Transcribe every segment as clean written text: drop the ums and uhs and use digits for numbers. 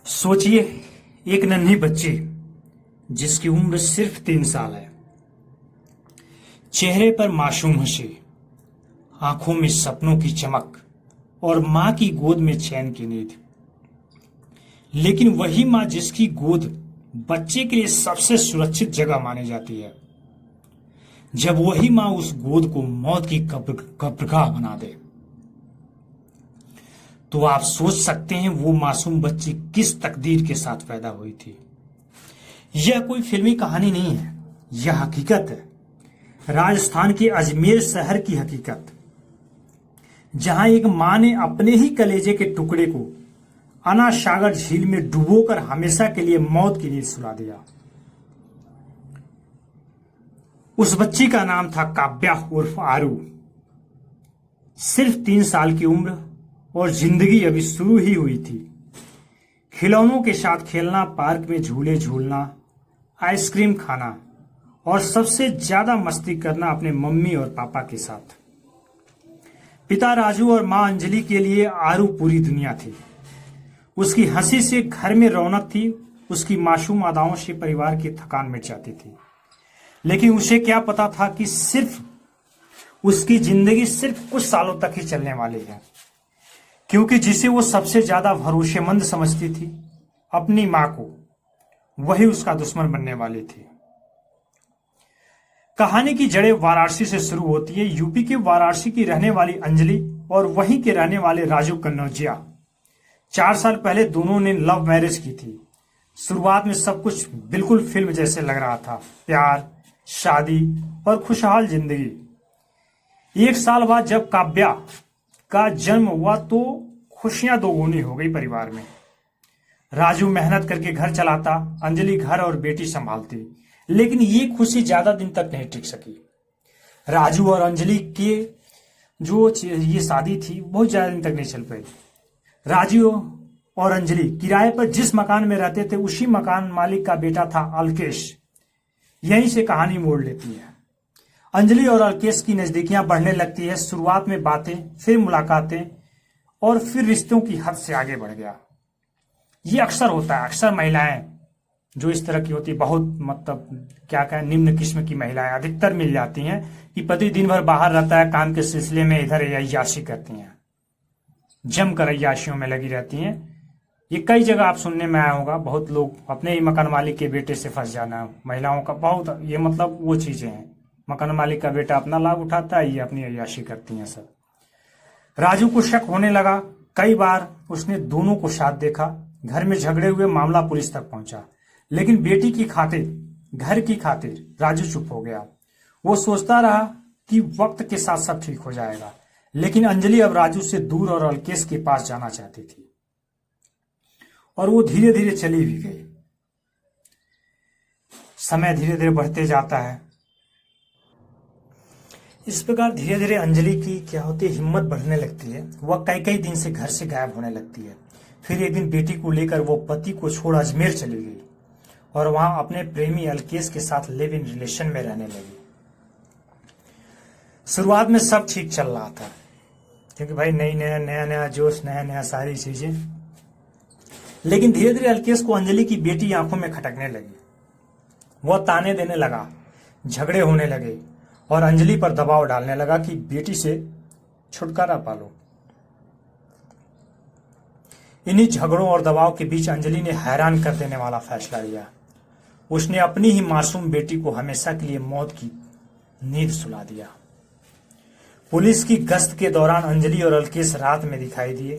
सोचिए, एक नन्ही बच्ची जिसकी उम्र सिर्फ 3 साल है, चेहरे पर मासूम हंसी, आंखों में सपनों की चमक और मां की गोद में चैन की नींद। लेकिन वही मां जिसकी गोद बच्चे के लिए सबसे सुरक्षित जगह मानी जाती है, जब वही मां उस गोद को मौत की कब्रगाह बना दे, तो आप सोच सकते हैं वो मासूम बच्ची किस तकदीर के साथ पैदा हुई थी। यह कोई फिल्मी कहानी नहीं है, यह हकीकत है। राजस्थान के अजमेर शहर की हकीकत, जहां एक मां ने अपने ही कलेजे के टुकड़े को अना सागर झील में डुबोकर हमेशा के लिए मौत की नींद सुला दिया। उस बच्ची का नाम था काव्या उर्फ आरू। सिर्फ 3 साल की उम्र और जिंदगी अभी शुरू ही हुई थी। खिलौनों के साथ खेलना, पार्क में झूले झूलना, आइसक्रीम खाना और सबसे ज्यादा मस्ती करना अपने मम्मी और पापा के साथ। पिता राजू और मां अंजलि के लिए आरू पूरी दुनिया थी। उसकी हंसी से घर में रौनक थी, उसकी मासूम अदाओं से परिवार की थकान मिट जाती थी। लेकिन उसे क्या पता था कि सिर्फ उसकी जिंदगी सिर्फ कुछ सालों तक ही चलने वाली है, क्योंकि जिसे वो सबसे ज्यादा भरोसेमंद समझती थी, अपनी मां को, वही उसका दुश्मन बनने वाली थी। कहानी की जड़ें वाराणसी से शुरू होती है। यूपी के वाराणसी की रहने वाली अंजलि और वहीं के रहने वाले राजू कन्नौजिया 4 साल पहले दोनों ने लव मैरिज की थी। शुरुआत में सब कुछ बिल्कुल फिल्म जैसे लग रहा था, प्यार, शादी और खुशहाल जिंदगी। 1 साल बाद जब काव्या का जन्म हुआ तो खुशियां दोगुनी हो गई परिवार में। राजू मेहनत करके घर चलाता, अंजलि घर और बेटी संभालती। लेकिन ये खुशी ज्यादा दिन तक नहीं टिक सकी। राजू और अंजलि के जो ये शादी थी बहुत ज्यादा दिन तक नहीं चल पाई। राजू और अंजलि किराए पर जिस मकान में रहते थे, उसी मकान मालिक का बेटा था अल्केश। यहीं से कहानी मोड़ लेती है। अंजलि और अल्केश की नजदीकियां बढ़ने लगती है। शुरुआत में बातें, फिर मुलाकातें और फिर रिश्तों की हद से आगे बढ़ गया। ये अक्सर होता है, अक्सर महिलाएं जो इस तरह की होती है, बहुत मतलब क्या कहें, निम्न किस्म की महिलाएं अधिकतर मिल जाती हैं कि पति दिन भर बाहर रहता है, काम के सिलसिले में इधर अय्याशी करती हैं, जमकर अय्याशियों में लगी रहती हैं। ये कई जगह आप सुनने में आया होगा, बहुत लोग अपने ही मकान मालिक के बेटे से फंस जाना, महिलाओं का बहुत, ये मतलब वो चीजें हैं। मकान मालिक का बेटा अपना लाभ उठाता है, ये अपनी अय्याशी करती हैं सब। राजू को शक होने लगा। कई बार उसने दोनों को साथ देखा। घर में झगड़े हुए, मामला पुलिस तक पहुंचा। लेकिन बेटी की खातिर, घर की खातिर राजू चुप हो गया। वो सोचता रहा कि वक्त के साथ सब ठीक हो जाएगा। लेकिन अंजलि अब राजू से दूर और अल्केश के पास जाना चाहती थी, और वो धीरे धीरे चली भी गई। समय धीरे धीरे बढ़ते जाता है। इस प्रकार धीरे धीरे अंजलि की क्या होती है, हिम्मत बढ़ने लगती है। वह कई कई दिन से घर से गायब होने लगती है। फिर एक दिन बेटी को लेकर वो पति को छोड़ अजमेर चली गई और वहां अपने प्रेमी अल्केश के साथ लिव इन रिलेशन में रहने लगी। शुरुआत में सब ठीक चल रहा था, क्योंकि भाई नया नया जोश, नया नया सारी चीजें। लेकिन धीरे धीरे अल्केश को अंजलि की बेटी आंखों में खटकने लगी। वह ताने देने लगा, झगड़े होने लगे और अंजलि पर दबाव डालने लगा कि बेटी से छुटकारा पालो। इन्हीं झगड़ों और दबाव के बीच अंजलि ने हैरान कर देने वाला फैसला लिया। उसने अपनी ही मासूम बेटी को हमेशा के लिए मौत की नींद सुला दिया। पुलिस की गश्त के दौरान अंजलि और अल्केश रात में दिखाई दिए।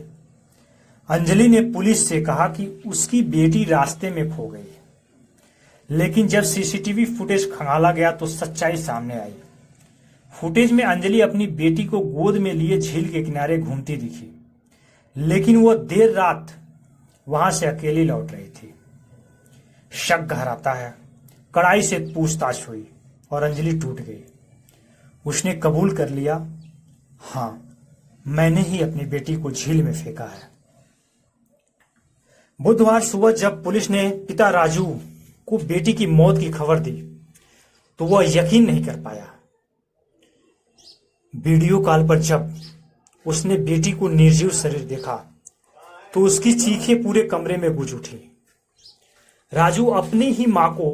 अंजलि ने पुलिस से कहा कि उसकी बेटी रास्ते में खो गई। लेकिन जब सीसीटीवी फुटेज खंगाला गया तो सच्चाई सामने आई। फुटेज में अंजलि अपनी बेटी को गोद में लिए झील के किनारे घूमती दिखी, लेकिन वह देर रात वहां से अकेली लौट रही थी। शक गहराता है। कड़ाई से पूछताछ हुई और अंजलि टूट गई। उसने कबूल कर लिया, हां, मैंने ही अपनी बेटी को झील में फेंका है। बुधवार सुबह जब पुलिस ने पिता राजू को बेटी की मौत की खबर दी तो वह यकीन नहीं कर पाया। वीडियो कॉल पर जब उसने बेटी को निर्जीव शरीर देखा तो उसकी चीखें पूरे कमरे में गूंज उठी। राजू अपनी ही मां को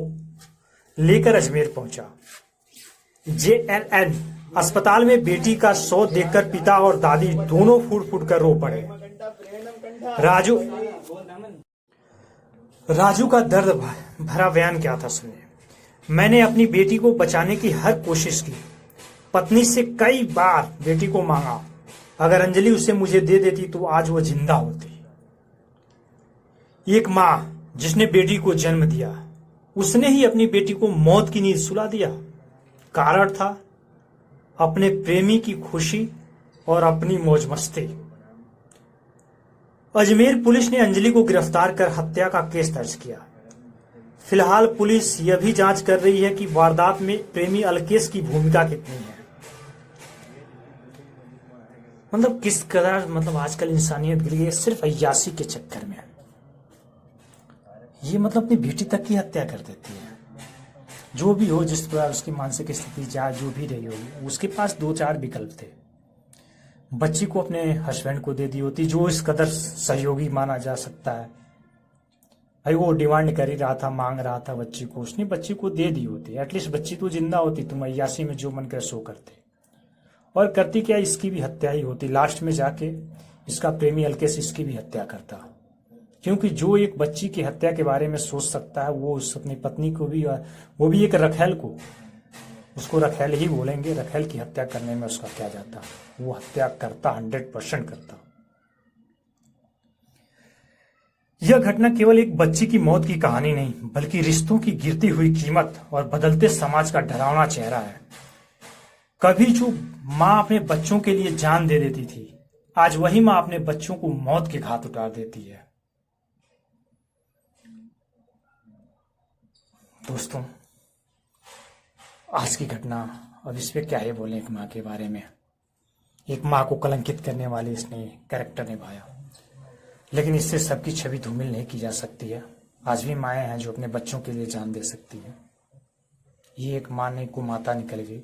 लेकर अजमेर पहुंचा। JLN अस्पताल में बेटी का शव देखकर पिता और दादी दोनों फूट फूट कर रो पड़े। राजू का दर्द भरा बयान क्या था सुनिए। मैंने अपनी बेटी को बचाने की हर कोशिश की। पत्नी से कई बार बेटी को मांगा। अगर अंजलि उसे मुझे दे देती तो आज वो जिंदा होती। एक मां जिसने बेटी को जन्म दिया, उसने ही अपनी बेटी को मौत की नींद सुला दिया। कारण था अपने प्रेमी की खुशी और अपनी मौज मस्ती। अजमेर पुलिस ने अंजलि को गिरफ्तार कर हत्या का केस दर्ज किया। फिलहाल पुलिस यह भी जांच कर रही है कि वारदात में प्रेमी अलकेश की भूमिका कितनी है। मतलब किस कदर आजकल इंसानियत गिर गई है सिर्फ अय्याशी के चक्कर में। ये अपनी बेटी तक की हत्या कर देती है। जो भी हो, जिस प्रकार उसकी मानसिक स्थिति चाहे जो भी रही होगी, उसके पास 2-4 विकल्प थे। बच्ची को अपने हस्बैंड को दे दी होती, जो इस कदर सहयोगी माना जा सकता है। भाई वो डिमांड कर ही रहा था, मांग रहा था बच्ची को, उसने बच्ची को दे दी होती। एटलीस्ट बच्ची तो जिंदा होती। तुम अय्याशी में जो मन करे सो करते। और करती क्या, इसकी भी हत्या ही होती। लास्ट में जाके इसका प्रेमी अलकेश इसकी भी हत्या करता। क्योंकि जो एक बच्ची की हत्या के बारे में सोच सकता है, वो उस अपनी पत्नी को भी, वो भी एक रखेल को, उसको रखेल ही बोलेंगे, रखेल की हत्या करने में उसका क्या जाता। वो हत्या करता, 100% करता। यह घटना केवल एक बच्ची की मौत की कहानी नहीं, बल्कि रिश्तों की गिरती हुई कीमत और बदलते समाज का डरावना चेहरा है। कभी जो मां अपने बच्चों के लिए जान दे देती थी, आज वही मां अपने बच्चों को मौत के घाट उतार देती है। दोस्तों, आज की घटना, अब इस पे क्या ही बोले एक मां के बारे में। एक मां को कलंकित करने वाले इसने कैरेक्टर निभाया। लेकिन इससे सबकी छवि धूमिल नहीं की जा सकती है। आज भी माएँ हैं जो अपने बच्चों के लिए जान दे सकती हैं। ये एक मां ने कुमाता निकल गई।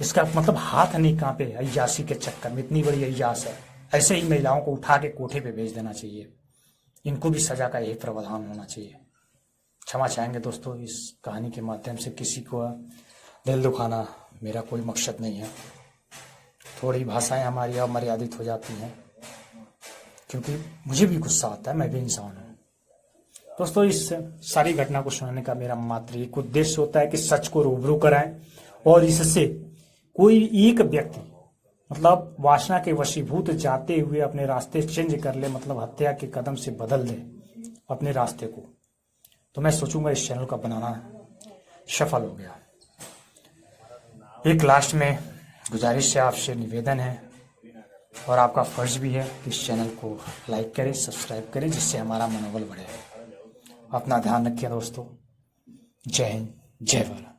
इसका हाथ नहीं कांपे अय्याशी के चक्कर में। इतनी बड़ी अय्याश है, ऐसे ही महिलाओं को उठा के कोठे पे भेज देना चाहिए। इनको भी सजा का यही प्रावधान होना चाहिए। क्षमा चाहेंगे दोस्तों, इस कहानी के माध्यम से किसी को दिल दुखाना मेरा कोई मकसद नहीं है। थोड़ी भाषाएं हमारी अमर्यादित हो जाती हैं, क्योंकि मुझे भी गुस्सा आता है, मैं भी इंसान हूँ। दोस्तों, इस सारी घटना को सुनाने का मेरा मात्र एक उद्देश्य होता है कि सच को रूबरू कराएं और इससे कोई एक व्यक्ति वासना के वशीभूत जाते हुए अपने रास्ते चेंज कर ले, हत्या के कदम से बदल दे अपने रास्ते को, तो मैं सोचूंगा इस चैनल का बनाना सफल हो गया। एक लास्ट में गुजारिश है, आपसे निवेदन है और आपका फर्ज भी है कि इस चैनल को लाइक करें, सब्सक्राइब करें, जिससे हमारा मनोबल बढ़े। अपना ध्यान रखिए दोस्तों। जय हिंद, जय भारत।